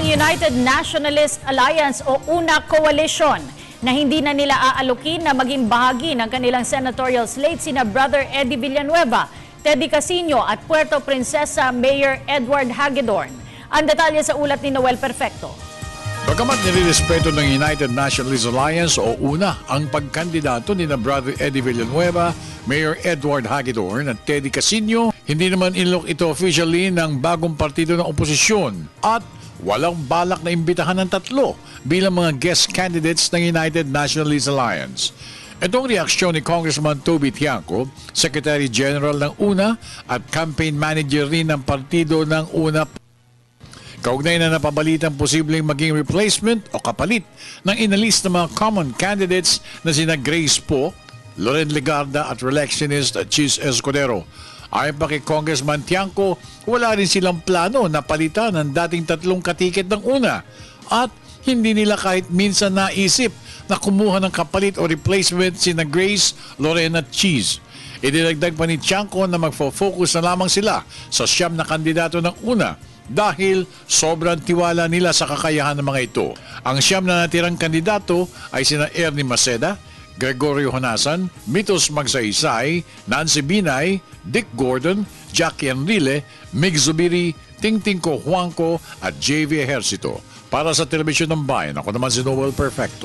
ng United Nationalist Alliance o UNA Coalition na hindi na nila aalukin na maging bahagi ng kanilang senatorial slate sina Brother Eddie Villanueva, Teddy Casino at Puerto Princesa Mayor Edward Hagedorn. Ang detalye sa ulat ni Noel Perfecto. Bagamat nilirespeto ng United Nationalist Alliance o UNA ang pagkandidato ni na Brother Eddie Villanueva, Mayor Edward Hagedorn at Teddy Casino, hindi naman inlook ito officially ng bagong partido ng oposisyon at walang balak na imbitahan ng tatlo bilang mga guest candidates ng United Nationalist Alliance. Itong reaksyon ni Congressman Toby Tiangco, Secretary General ng UNA at campaign manager rin ng partido ng UNA, kaugnay na napabalitang posibleng maging replacement o kapalit ng inalis ng mga common candidates na sina Grace Poe, Loren Legarda at reelectionist Chis Escudero. Ayon pa kay Congressman Tiangco, wala rin silang plano na palitan ng dating tatlong katiket ng UNA at hindi nila kahit minsan naisip na kumuha ng kapalit o replacement sina Grace, Loren at Chis. Idinagdag pa ni Tiangco na magfo-focus na lamang sila sa siyam na kandidato ng UNA dahil sobrang tiwala nila sa kakayahan ng mga ito. Ang siyam na natirang kandidato ay sina Ernie Maceda, Gregorio Honasan, Mitos Magsaysay, Nancy Binay, Dick Gordon, Jackie Enrile, Mig Zubiri, Tingting Ko Juanco at JV Ejercito. Para sa Telebisyon ng Bayan, ako naman si Noel Perfecto.